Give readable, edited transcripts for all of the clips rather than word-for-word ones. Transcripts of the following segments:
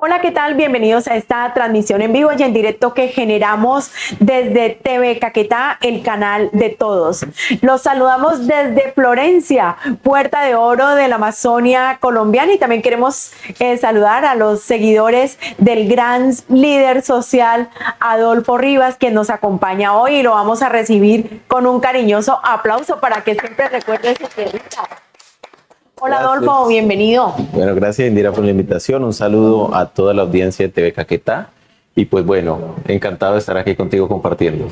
Hola, ¿qué tal? Bienvenidos a esta transmisión en vivo y en directo que generamos desde TV Caquetá, el canal de todos. Los saludamos desde Florencia, Puerta de Oro de la Amazonia colombiana, y también queremos saludar a los seguidores del gran líder social Adolfo Rivas, quien nos acompaña hoy, y lo vamos a recibir con un cariñoso aplauso para que siempre recuerde su tierrita. Hola Gracias. Adolfo, bienvenido. Bueno, gracias Indira por la invitación. Un saludo a toda la audiencia de TV Caquetá. Y pues bueno, encantado de estar aquí contigo compartiendo.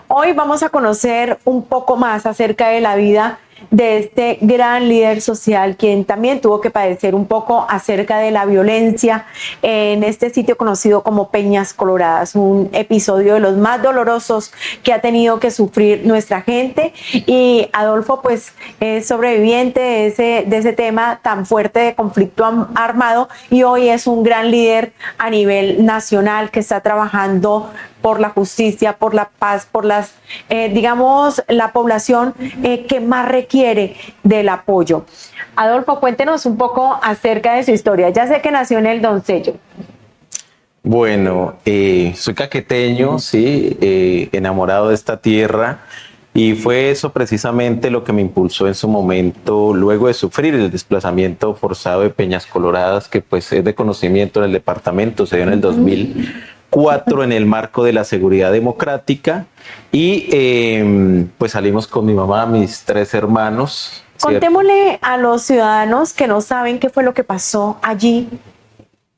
Hoy vamos a conocer un poco más acerca de la vida de este gran líder social, quien también tuvo que padecer un poco acerca de la violencia en este sitio conocido como Peñas Coloradas, un episodio de los más dolorosos que ha tenido que sufrir nuestra gente. Y Adolfo pues es sobreviviente de ese tema tan fuerte de conflicto armado, y hoy es un gran líder a nivel nacional que está trabajando por la justicia, por la paz, por las, digamos, la población que más requiere del apoyo. Adolfo, cuéntenos un poco acerca de su historia. Ya sé que nació en el Doncello. Bueno, soy caqueteño, sí, enamorado de esta tierra. Y fue eso precisamente lo que me impulsó en su momento, luego de sufrir el desplazamiento forzado de Peñas Coloradas, que pues es de conocimiento en el departamento, se dio en el 2004 en el marco de la seguridad democrática. Y pues salimos con mi mamá, mis 3 hermanos. Contémosle a los ciudadanos que no saben qué fue lo que pasó allí,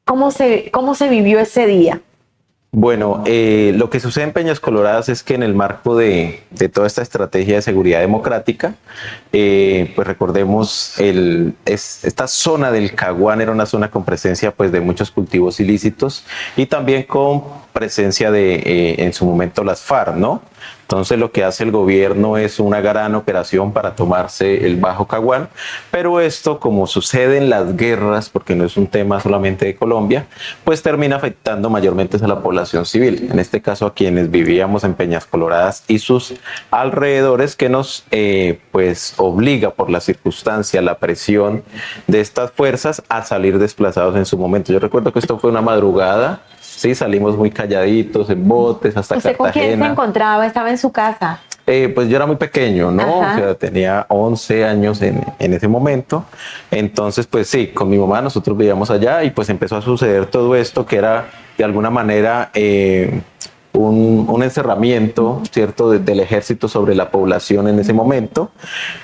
cómo se vivió ese día. Bueno, lo que sucede en Peñas Coloradas es que en el marco de toda esta estrategia de seguridad democrática, pues recordemos, esta zona del Caguán era una zona con presencia pues, de muchos cultivos ilícitos y también con presencia de, en su momento, las FARC, ¿no? Entonces lo que hace el gobierno es una gran operación para tomarse el Bajo Caguán, pero esto, como sucede en las guerras, porque no es un tema solamente de Colombia, pues termina afectando mayormente a la población civil, en este caso a quienes vivíamos en Peñas Coloradas y sus alrededores, que nos pues obliga por la circunstancia, la presión de estas fuerzas a salir desplazados en su momento. Yo recuerdo que esto fue una madrugada. Sí, salimos muy calladitos, en botes, hasta ¿Usted Cartagena. con quién se encontraba? ¿Estaba en su casa? Pues yo era muy pequeño, ¿no? Ajá. O sea, tenía 11 años en ese momento. Entonces, pues sí, con mi mamá nosotros vivíamos allá y pues empezó a suceder todo esto que era de alguna manera un encerramiento, ¿cierto?, del ejército sobre la población en ese momento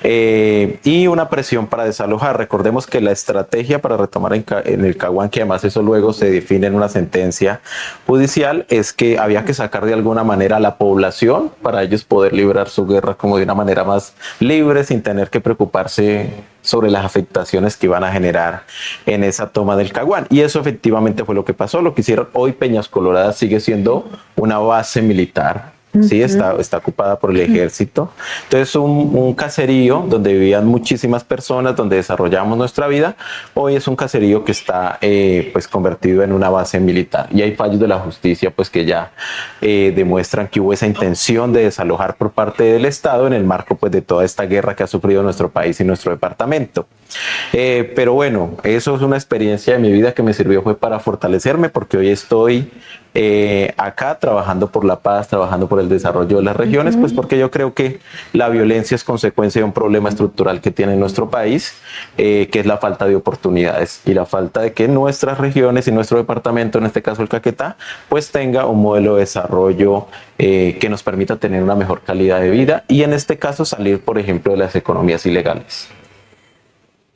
y una presión para desalojar. Recordemos que la estrategia para retomar en el Caguán, que además eso luego se define en una sentencia judicial, es que había que sacar de alguna manera a la población para ellos poder librar su guerra como de una manera más libre, sin tener que preocuparse sobre las afectaciones que iban a generar en esa toma del Caguán. Y eso efectivamente fue lo que pasó. Lo que hicieron hoy, Peñas Coloradas sigue siendo una base militar. Sí, está ocupada por el ejército. Entonces, un caserío donde vivían muchísimas personas, donde desarrollamos nuestra vida, hoy es un caserío que está pues convertido en una base militar. Y hay fallos de la justicia pues que ya demuestran que hubo esa intención de desalojar por parte del Estado en el marco pues de toda esta guerra que ha sufrido nuestro país y nuestro departamento. Pero bueno, eso es una experiencia de mi vida que me sirvió fue para fortalecerme, porque hoy estoy acá trabajando por la paz, trabajando por el desarrollo de las regiones, pues porque yo creo que la violencia es consecuencia de un problema estructural que tiene nuestro país, que es la falta de oportunidades y la falta de que nuestras regiones y nuestro departamento, en este caso el Caquetá, pues tenga un modelo de desarrollo que nos permita tener una mejor calidad de vida y en este caso salir, por ejemplo, de las economías ilegales.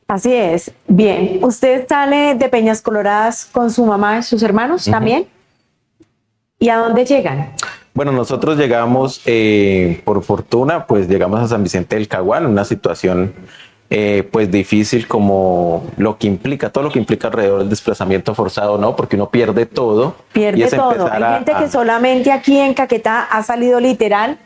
Así es. Bien, ¿usted sale de Peñas Coloradas con su mamá y sus hermanos también? ¿Y a dónde llegan? Bueno, nosotros llegamos, por fortuna, pues llegamos a San Vicente del Caguán, una situación pues difícil como lo que implica, todo lo que implica alrededor del desplazamiento forzado, ¿no? Porque uno pierde todo. Pierde todo. Hay gente que solamente aquí en Caquetá ha salido literal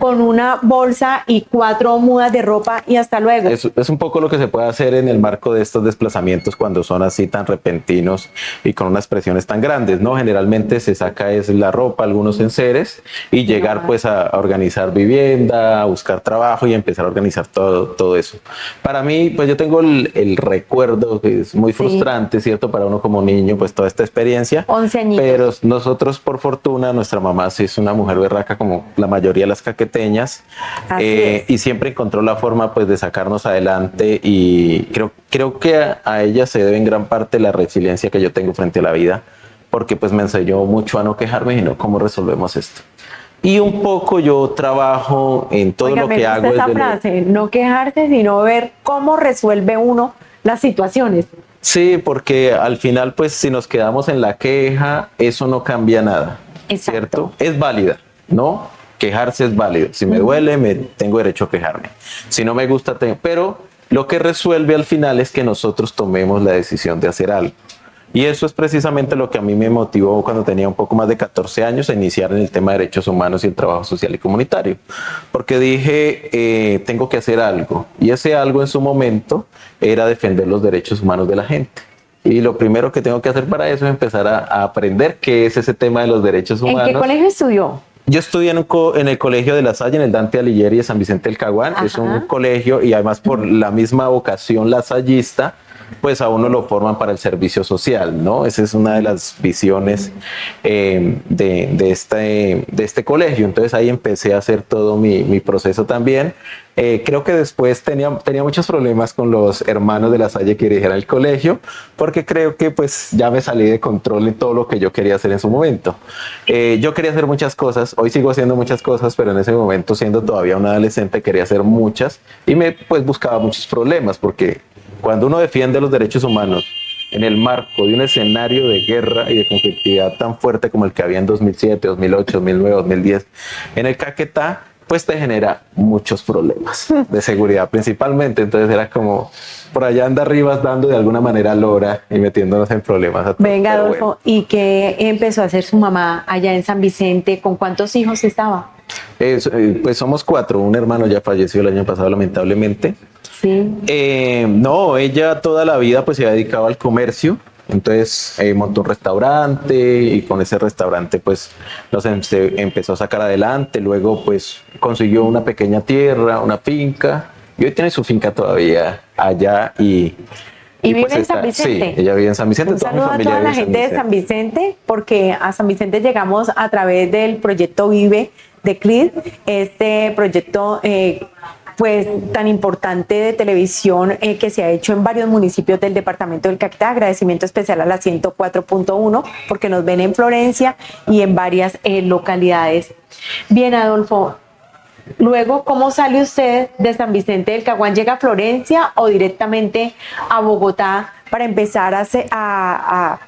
con una bolsa y 4 mudas de ropa y hasta luego. Es un poco lo que se puede hacer en el marco de estos desplazamientos cuando son así tan repentinos y con unas presiones tan grandes, ¿no? Generalmente se saca es la ropa, algunos enseres y llegar pues a organizar vivienda, a buscar trabajo y empezar a organizar todo eso. Para mí, pues yo tengo el recuerdo que es muy frustrante, ¿cierto? Para uno como niño, pues toda esta experiencia. 11 añitos. Pero nosotros, por fortuna, nuestra mamá sí es una mujer berraca como la mayoría de las caqueteñas y siempre encontró la forma pues de sacarnos adelante y creo que a ella se debe en gran parte la resiliencia que yo tengo frente a la vida, porque pues me enseñó mucho a no quejarme, sino cómo resolvemos esto. Y un poco yo trabajo en todo lo que hago. Esa frase, no quejarse, sino ver cómo resuelve uno las situaciones. Sí, porque al final, pues, si nos quedamos en la queja, eso no cambia nada. Exacto. ¿Cierto? Es válida, ¿no? Quejarse es válido. Si me duele, tengo derecho a quejarme. Si no me gusta, pero lo que resuelve al final es que nosotros tomemos la decisión de hacer algo. Y eso es precisamente lo que a mí me motivó cuando tenía un poco más de 14 años a iniciar en el tema de derechos humanos y el trabajo social y comunitario. Porque dije, tengo que hacer algo. Y ese algo en su momento era defender los derechos humanos de la gente. Y lo primero que tengo que hacer para eso es empezar a aprender qué es ese tema de los derechos humanos. ¿En qué colegio estudió? Yo estudié en el colegio de La Salle, en el Dante Alighieri de San Vicente del Caguán. Ajá. Es un colegio y además por la misma vocación lasallista, pues a uno lo forman para el servicio social, ¿no? Esa es una de las visiones de este colegio. Entonces ahí empecé a hacer todo mi proceso también. Creo que después tenía muchos problemas con los hermanos de La Salle que dirigían el colegio, porque creo que pues ya me salí de control en todo lo que yo quería hacer en su momento. Yo quería hacer muchas cosas, hoy sigo haciendo muchas cosas, pero en ese momento, siendo todavía un adolescente, quería hacer muchas y me pues buscaba muchos problemas, porque cuando uno defiende los derechos humanos en el marco de un escenario de guerra y de conflictividad tan fuerte como el que había en 2007, 2008, 2009, 2010 en el Caquetá, pues te genera muchos problemas de seguridad principalmente. Entonces era como por allá anda arriba dando de alguna manera lora y metiéndonos en problemas. Venga, Adolfo, bueno. ¿Y qué empezó a hacer su mamá allá en San Vicente? ¿Con cuántos hijos estaba? Pues somos 4, un hermano ya falleció el año pasado lamentablemente. Sí. No, ella toda la vida pues se ha dedicado al comercio. Entonces montó un restaurante y con ese restaurante pues nos empezó a sacar adelante. Luego pues consiguió una pequeña tierra, una finca y hoy tiene su finca todavía allá y vive pues en San Vicente. Sí, ella vive en San Vicente. Un saludo a toda la gente de San Vicente, porque a San Vicente llegamos a través del proyecto Vive de CLID, este proyecto pues tan importante de televisión que se ha hecho en varios municipios del departamento del Caquetá. Agradecimiento especial a la 104.1 porque nos ven en Florencia y en varias localidades. Bien, Adolfo, luego, ¿cómo sale usted de San Vicente del Caguán? ¿Llega a Florencia o directamente a Bogotá para empezar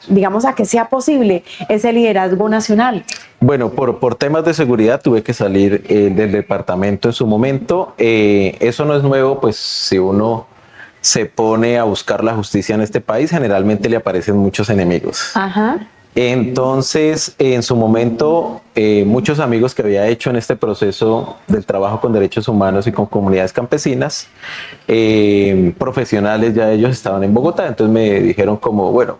digamos, a que sea posible ese liderazgo nacional? Bueno, por temas de seguridad tuve que salir del departamento en su momento. Eso no es nuevo, pues si uno se pone a buscar la justicia en este país, generalmente le aparecen muchos enemigos. Ajá. Entonces, en su momento, muchos amigos que había hecho en este proceso del trabajo con derechos humanos y con comunidades campesinas, profesionales ya ellos estaban en Bogotá, entonces me dijeron como, bueno,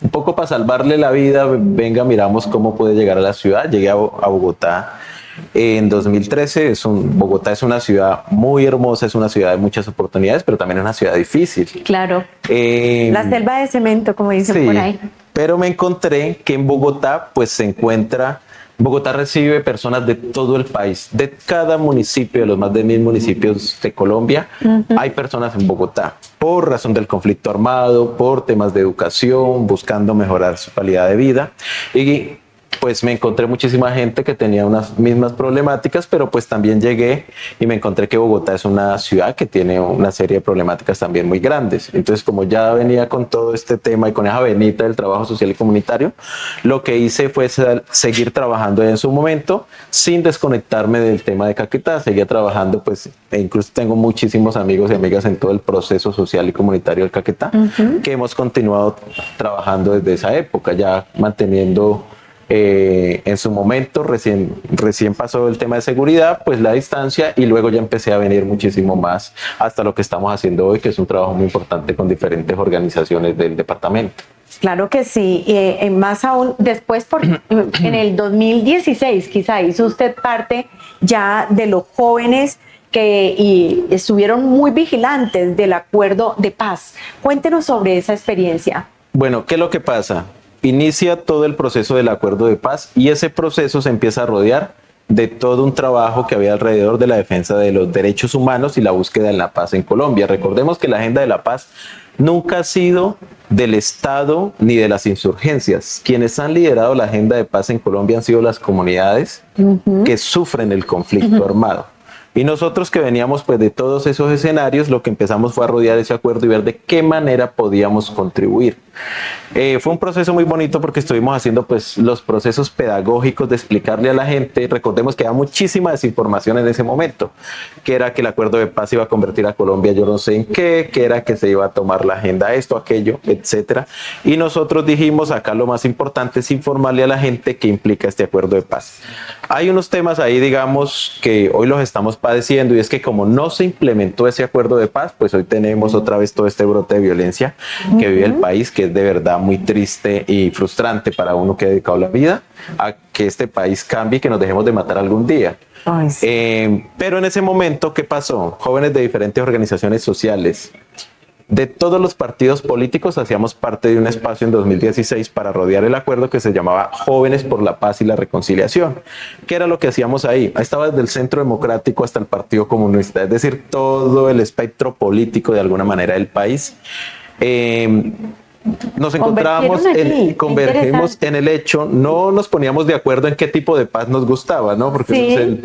un poco para salvarle la vida, venga, miramos cómo puede llegar a la ciudad. Llegué a Bogotá en 2013. Bogotá es una ciudad muy hermosa, es una ciudad de muchas oportunidades, pero también es una ciudad difícil. Claro, la selva de cemento, como dicen sí, por ahí. Pero me encontré que en Bogotá, pues se encuentra, Bogotá recibe personas de todo el país, de cada municipio, de los más de 1000 municipios de Colombia, hay personas en Bogotá, por razón del conflicto armado, por temas de educación, buscando mejorar su calidad de vida. Y pues me encontré muchísima gente que tenía unas mismas problemáticas, pero pues también llegué y me encontré que Bogotá es una ciudad que tiene una serie de problemáticas también muy grandes. Entonces, como ya venía con todo este tema y con esa venita del trabajo social y comunitario, lo que hice fue seguir trabajando en su momento sin desconectarme del tema de Caquetá. Seguía trabajando, pues, e incluso tengo muchísimos amigos y amigas en todo el proceso social y comunitario del Caquetá, que hemos continuado trabajando desde esa época, ya manteniendo En su momento, recién pasó el tema de seguridad, pues la distancia, y luego ya empecé a venir muchísimo más hasta lo que estamos haciendo hoy, que es un trabajo muy importante con diferentes organizaciones del departamento. Claro que sí, más aún después, en el 2016 quizá hizo usted parte ya de los jóvenes y estuvieron muy vigilantes del acuerdo de paz. Cuéntenos sobre esa experiencia. Bueno, ¿qué es lo que pasa? Inicia todo el proceso del acuerdo de paz y ese proceso se empieza a rodear de todo un trabajo que había alrededor de la defensa de los derechos humanos y la búsqueda de la paz en Colombia. Recordemos que la agenda de la paz nunca ha sido del Estado ni de las insurgencias. Quienes han liderado la agenda de paz en Colombia han sido las comunidades que sufren el conflicto armado. Y nosotros que veníamos pues de todos esos escenarios, lo que empezamos fue a rodear ese acuerdo y ver de qué manera podíamos contribuir. Fue un proceso muy bonito porque estuvimos haciendo pues los procesos pedagógicos de explicarle a la gente. Recordemos que había muchísima desinformación en ese momento, que era que el acuerdo de paz iba a convertir a Colombia yo no sé en qué, que era que se iba a tomar la agenda esto, aquello, etcétera. Y nosotros dijimos, acá lo más importante es informarle a la gente qué implica este acuerdo de paz. Hay unos temas ahí, digamos, que hoy los estamos padeciendo, y es que como no se implementó ese acuerdo de paz, pues hoy tenemos otra vez todo este brote de violencia que vive el país, que es de verdad muy triste y frustrante para uno que ha dedicado la vida a que este país cambie y que nos dejemos de matar algún día. Ay, sí. Pero en ese momento, ¿qué pasó? Jóvenes de diferentes organizaciones sociales, de todos los partidos políticos, hacíamos parte de un espacio en 2016 para rodear el acuerdo que se llamaba Jóvenes por la Paz y la Reconciliación. ¿Qué era lo que hacíamos ahí? Ahí estaba desde el Centro Democrático hasta el Partido Comunista, es decir, todo el espectro político de alguna manera del país. Nos encontrábamos, convergimos en el hecho, no nos poníamos de acuerdo en qué tipo de paz nos gustaba, ¿no? Porque sí,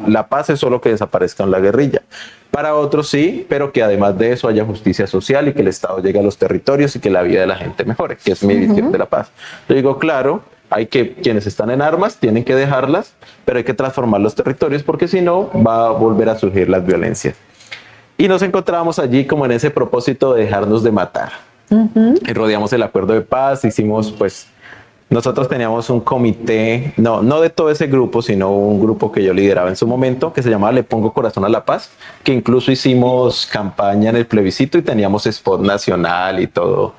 la paz es solo que desaparezca en la guerrilla. Para otros sí, pero que además de eso haya justicia social y que el Estado llegue a los territorios y que la vida de la gente mejore, que es mi visión de la paz. Yo digo, claro, quienes están en armas tienen que dejarlas, pero hay que transformar los territorios porque si no va a volver a surgir las violencias. Y nos encontrábamos allí como en ese propósito de dejarnos de matar. Y rodeamos el acuerdo de paz, hicimos pues, nosotros teníamos un comité, no de todo ese grupo, sino un grupo que yo lideraba en su momento, que se llamaba Le Pongo Corazón a la Paz, que incluso hicimos campaña en el plebiscito y teníamos spot nacional y todo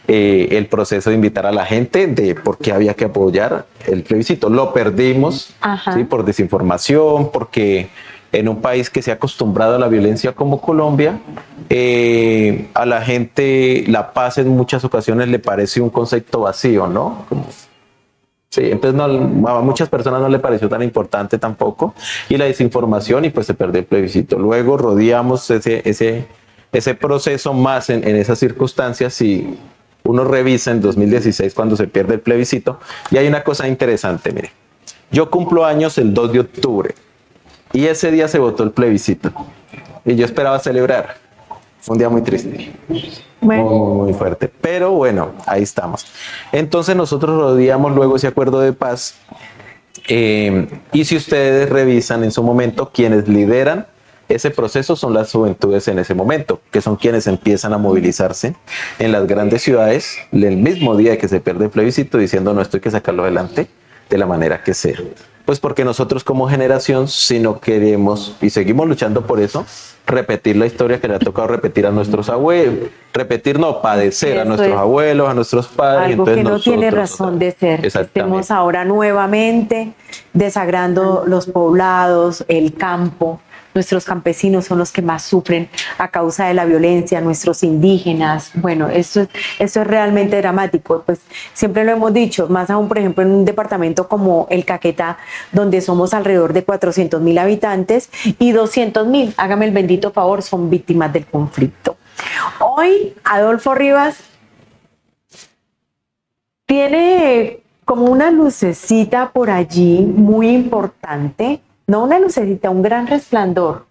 el proceso de invitar a la gente de por qué había que apoyar el plebiscito. Lo perdimos, ¿sí? Por desinformación, porque en un país que se ha acostumbrado a la violencia como Colombia, a la gente la paz en muchas ocasiones le parece un concepto vacío, ¿no? Sí, entonces a muchas personas no le pareció tan importante tampoco, y la desinformación, y pues se perdió el plebiscito. Luego rodeamos ese proceso más en esas circunstancias, y uno revisa en 2016 cuando se pierde el plebiscito, y hay una cosa interesante, mire, yo cumplo años el 2 de octubre, y ese día se votó el plebiscito, y yo esperaba celebrar. Fue un día muy triste, bueno, muy fuerte, pero bueno, ahí estamos. Entonces nosotros rodeamos luego ese acuerdo de paz, y si ustedes revisan en su momento, quienes lideran ese proceso son las juventudes en ese momento, que son quienes empiezan a movilizarse en las grandes ciudades el mismo día que se pierde el plebiscito, diciendo no, esto hay que sacarlo adelante de la manera que sea. Pues porque nosotros como generación, si no queremos, y seguimos luchando por eso, repetir la historia que le ha tocado repetir a nuestros abuelos, padecer a nuestros abuelos, a nuestros padres. Algo entonces que no tiene razón de ser. Estemos ahora nuevamente desagrando los poblados, el campo. Nuestros campesinos son los que más sufren a causa de la violencia, nuestros indígenas. Bueno, esto es realmente dramático. Pues siempre lo hemos dicho, más aún, por ejemplo, en un departamento como el Caquetá, donde somos alrededor de 400.000 habitantes y 200.000, hágame el bendito favor, son víctimas del conflicto. Hoy, Adolfo Rivas tiene como una lucecita por allí muy importante. No una lucecita, un gran resplandor,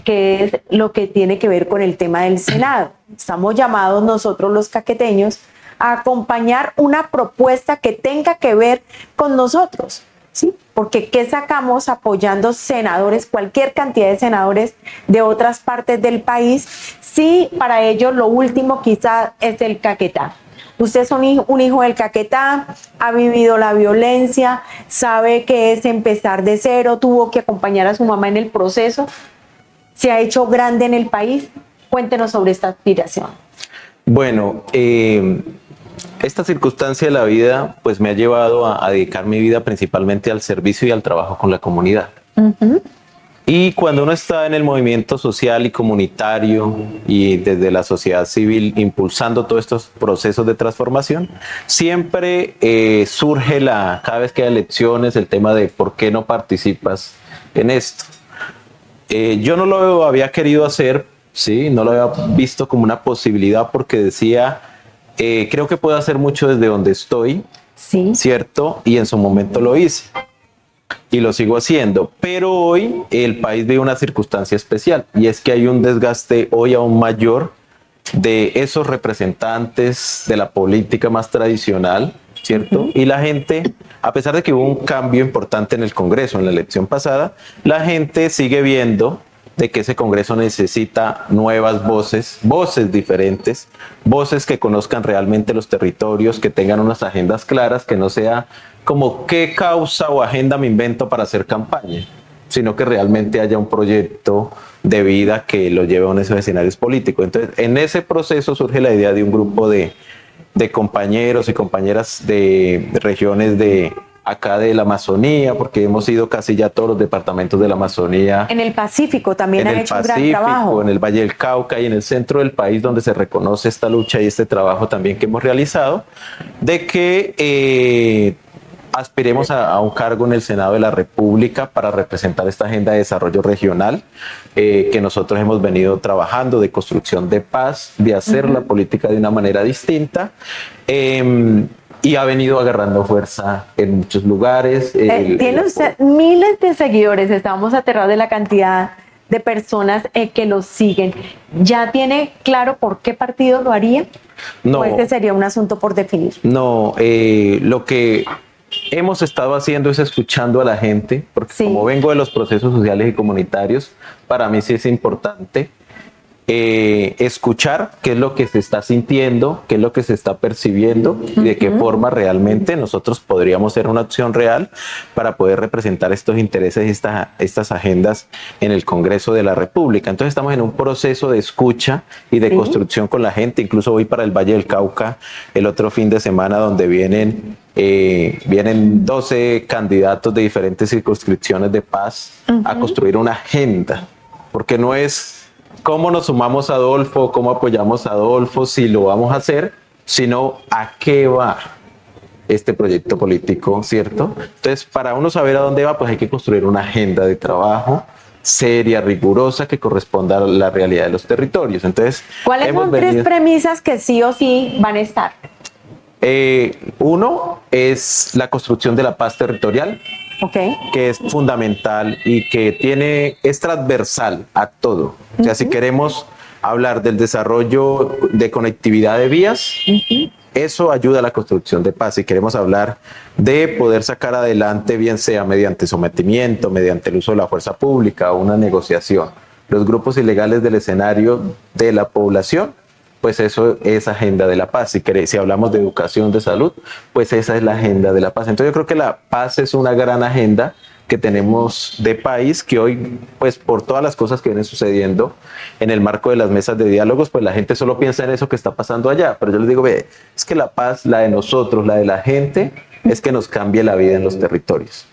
que es lo que tiene que ver con el tema del Senado. Estamos llamados nosotros los caqueteños a acompañar una propuesta que tenga que ver con nosotros, ¿sí? Porque ¿qué sacamos apoyando senadores, cualquier cantidad de senadores de otras partes del país, si para ellos lo último quizás es el Caquetá? Usted es un hijo del Caquetá, ha vivido la violencia, sabe que es empezar de cero, tuvo que acompañar a su mamá en el proceso, se ha hecho grande en el país. Cuéntenos sobre esta aspiración. Bueno, esta circunstancia de la vida pues me ha llevado a dedicar mi vida principalmente al servicio y al trabajo con la comunidad. Y cuando uno está en el movimiento social y comunitario y desde la sociedad civil impulsando todos estos procesos de transformación, siempre surge cada vez que hay elecciones el tema de ¿por qué no participas en esto? Yo no lo había querido hacer, ¿sí? No lo había visto como una posibilidad porque decía, creo que puedo hacer mucho desde donde estoy, sí, ¿cierto? Y en su momento lo hice. Y lo sigo haciendo, pero hoy el país vive una circunstancia especial y es que hay un desgaste hoy aún mayor de esos representantes de la política más tradicional, ¿cierto? Y la gente, a pesar de que hubo un cambio importante en el Congreso en la elección pasada, la gente sigue viendo de que ese Congreso necesita nuevas voces, voces diferentes, voces que conozcan realmente los territorios, que tengan unas agendas claras, que no sea como qué causa o agenda me invento para hacer campaña, sino que realmente haya un proyecto de vida que lo lleve a esos escenarios políticos. Entonces, en ese proceso surge la idea de un grupo de compañeros y compañeras de regiones de acá de la Amazonía, porque hemos ido casi ya a todos los departamentos de la Amazonía. En el Pacífico también han hecho un gran trabajo. En el Valle del Cauca y en el centro del país, donde se reconoce esta lucha y este trabajo también que hemos realizado, de que aspiremos a un cargo en el Senado de la República para representar esta agenda de desarrollo regional que nosotros hemos venido trabajando, de construcción de paz, de hacer la política de una manera distinta. Y ha venido agarrando fuerza en muchos lugares. Tiene usted miles de seguidores, estamos aterrados de la cantidad de personas que los siguen. ¿Ya tiene claro por qué partido lo haría? No. ¿O este sería un asunto por definir? No, lo que hemos estado haciendo es escuchando a la gente, porque sí, como vengo de los procesos sociales y comunitarios, para mí sí es importante escuchar qué es lo que se está sintiendo, qué es lo que se está percibiendo y de qué forma realmente nosotros podríamos ser una opción real para poder representar estos intereses y estas agendas en el Congreso de la República. Entonces estamos en un proceso de escucha y de construcción con la gente. Incluso voy para el Valle del Cauca el otro fin de semana, donde vienen 12 candidatos de diferentes circunscripciones de paz a construir una agenda, porque no es cómo nos sumamos a Adolfo, cómo apoyamos a Adolfo, si lo vamos a hacer, sino a qué va este proyecto político, ¿cierto? Entonces, para uno saber a dónde va, pues hay que construir una agenda de trabajo seria, rigurosa, que corresponda a la realidad de los territorios. Entonces, ¿cuáles son tres premisas que sí o sí van a estar? Uno es la construcción de la paz territorial, que es fundamental y que es transversal a todo. O sea, si queremos hablar del desarrollo de conectividad de vías, eso ayuda a la construcción de paz. Si queremos hablar de poder sacar adelante, bien sea mediante sometimiento, mediante el uso de la fuerza pública o una negociación, los grupos ilegales del escenario de la población, pues eso es agenda de la paz. Si hablamos de educación, de salud, pues esa es la agenda de la paz. Entonces yo creo que la paz es una gran agenda que tenemos de país, que hoy, pues por todas las cosas que vienen sucediendo en el marco de las mesas de diálogos, pues la gente solo piensa en eso que está pasando allá. Pero yo les digo, ve, es que la paz, la de nosotros, la de la gente, es que nos cambie la vida en los territorios.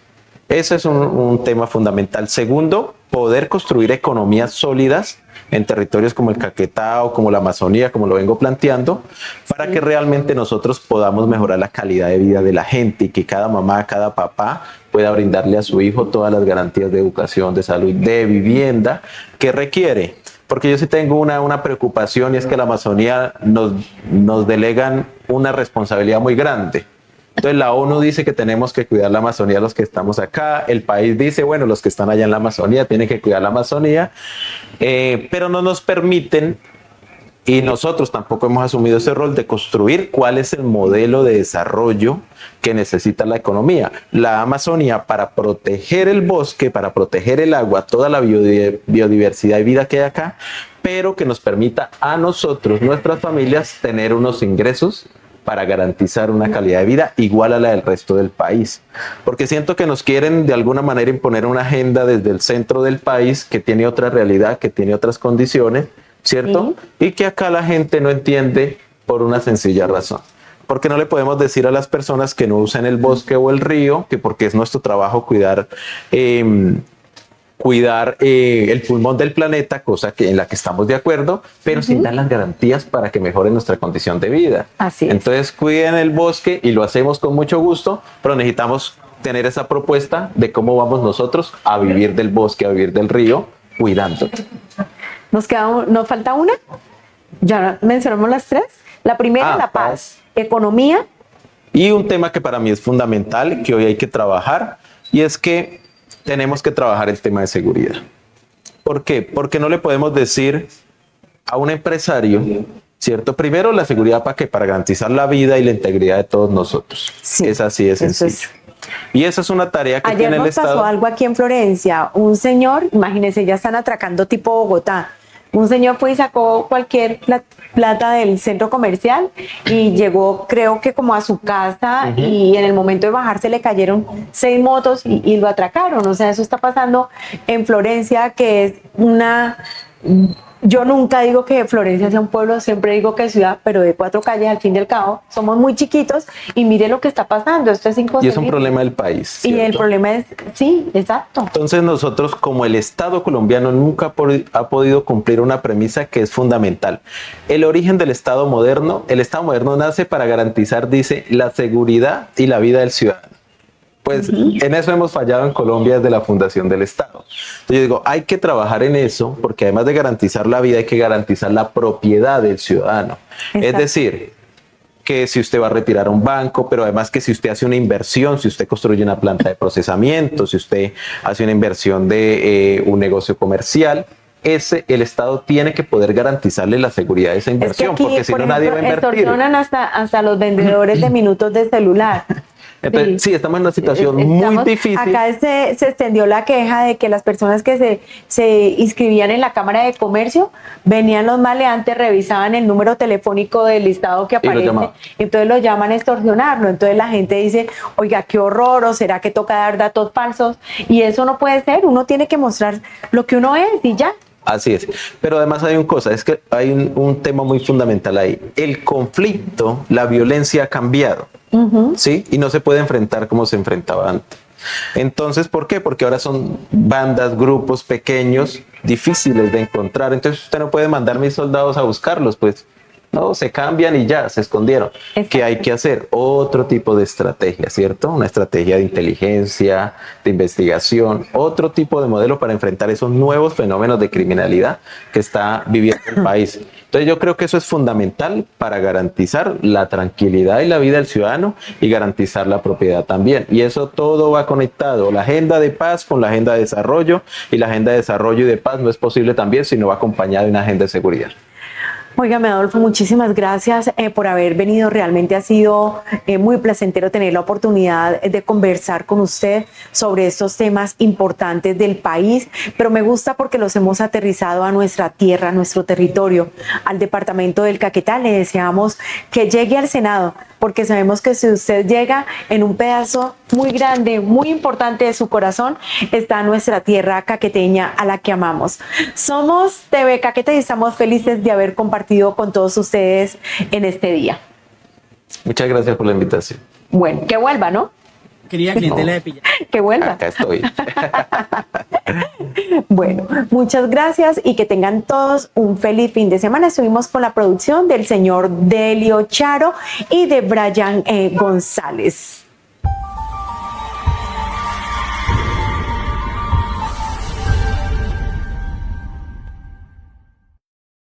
Ese es un tema fundamental. Segundo, poder construir economías sólidas en territorios como el Caquetá o como la Amazonía, como lo vengo planteando, para que realmente nosotros podamos mejorar la calidad de vida de la gente y que cada mamá, cada papá pueda brindarle a su hijo todas las garantías de educación, de salud, de vivienda que requiere. Porque yo sí tengo una preocupación, y es que la Amazonía nos delegan una responsabilidad muy grande. Entonces la ONU dice que tenemos que cuidar la Amazonía los que estamos acá, el país dice, bueno, los que están allá en la Amazonía tienen que cuidar la Amazonía, pero no nos permiten, y nosotros tampoco hemos asumido ese rol de construir cuál es el modelo de desarrollo que necesita la economía. La Amazonía, para proteger el bosque, para proteger el agua, toda la biodiversidad y vida que hay acá, pero que nos permita a nosotros, nuestras familias, tener unos ingresos para garantizar una calidad de vida igual a la del resto del país. Porque siento que nos quieren de alguna manera imponer una agenda desde el centro del país que tiene otra realidad, que tiene otras condiciones, ¿cierto? Sí. Y que acá la gente no entiende por una sencilla razón. Porque no le podemos decir a las personas que no usen el bosque o el río, que porque es nuestro trabajo cuidar el pulmón del planeta, cosa en la que estamos de acuerdo, pero sin dar las garantías para que mejore nuestra condición de vida. Así es. Entonces cuiden el bosque y lo hacemos con mucho gusto, pero necesitamos tener esa propuesta de cómo vamos nosotros a vivir del bosque, a vivir del río, cuidándolo. Nos falta una. Ya mencionamos las tres. La primera, la paz, economía. Y un tema que para mí es fundamental, que hoy hay que trabajar, y es que tenemos que trabajar el tema de seguridad. ¿Por qué? Porque no le podemos decir a un empresario, ¿cierto? Primero, la seguridad para qué, para garantizar la vida y la integridad de todos nosotros. Sí, es así de sencillo. Y esa es una tarea que tiene el Estado. Ayer nos pasó algo aquí en Florencia. Un señor, imagínense, ya están atracando tipo Bogotá. Un señor fue y sacó cualquier plata del centro comercial y llegó, creo que como a su casa, y en el momento de bajarse le cayeron 6 motos y lo atracaron. O sea, eso está pasando en Florencia, que es una... Yo nunca digo que Florencia sea un pueblo, siempre digo que es ciudad, pero de 4 calles al fin y al cabo. Somos muy chiquitos y mire lo que está pasando. Esto es inconcebible. Y es un problema del país, ¿cierto? Y el problema es, sí, exacto. Entonces nosotros, como el Estado colombiano, nunca ha podido cumplir una premisa que es fundamental. El origen del Estado moderno nace para garantizar, dice, la seguridad y la vida del ciudadano. Pues en eso hemos fallado en Colombia desde la fundación del Estado. Entonces yo digo, hay que trabajar en eso, porque además de garantizar la vida, hay que garantizar la propiedad del ciudadano. Exacto. Es decir, que si usted va a retirar a un banco, pero además que si usted hace una inversión, si usted construye una planta de procesamiento, si usted hace una inversión de un negocio comercial, el Estado tiene que poder garantizarle la seguridad de esa inversión, aquí, porque si no nadie va a invertir. Extorsionan hasta los vendedores de minutos de celular. Entonces, sí, estamos en una situación muy difícil. Acá se extendió la queja de que las personas que se inscribían en la Cámara de Comercio, venían los maleantes, revisaban el número telefónico del listado que aparece, entonces lo llaman a extorsionarlo. Entonces la gente dice, oiga, qué horror, o será que toca dar datos falsos, y eso no puede ser. Uno tiene que mostrar lo que uno es y ya. Así es, pero además hay una cosa, es que hay un tema muy fundamental ahí. El conflicto, la violencia ha cambiado, ¿sí? Y no se puede enfrentar como se enfrentaba antes. Entonces, ¿por qué? Porque ahora son bandas, grupos pequeños, difíciles de encontrar. Entonces usted no puede mandar mis soldados a buscarlos, pues no, se cambian y ya, se escondieron. Exacto. ¿Qué hay que hacer? Otro tipo de estrategia, ¿cierto? Una estrategia de inteligencia, de investigación, otro tipo de modelo para enfrentar esos nuevos fenómenos de criminalidad que está viviendo el país. Entonces yo creo que eso es fundamental para garantizar la tranquilidad y la vida del ciudadano y garantizar la propiedad también. Y eso todo va conectado, la agenda de paz con la agenda de desarrollo, y la agenda de desarrollo y de paz no es posible también si no va acompañada de una agenda de seguridad. Óigame, Adolfo, muchísimas gracias por haber venido. Realmente ha sido muy placentero tener la oportunidad de conversar con usted sobre estos temas importantes del país, pero me gusta porque los hemos aterrizado a nuestra tierra, a nuestro territorio, al departamento del Caquetá. Le deseamos que llegue al Senado, porque sabemos que si usted llega en un pedazo muy grande, muy importante de su corazón, está nuestra tierra caqueteña a la que amamos. Somos TV Caquetá y estamos felices de haber compartido con todos ustedes en este día. Muchas gracias por la invitación. Bueno, que vuelva, ¿no? Quería clientela de Pilla. Que vuelva. Acá estoy. Bueno, muchas gracias y que tengan todos un feliz fin de semana. Estuvimos con la producción del señor Delio Charo y de Brian González.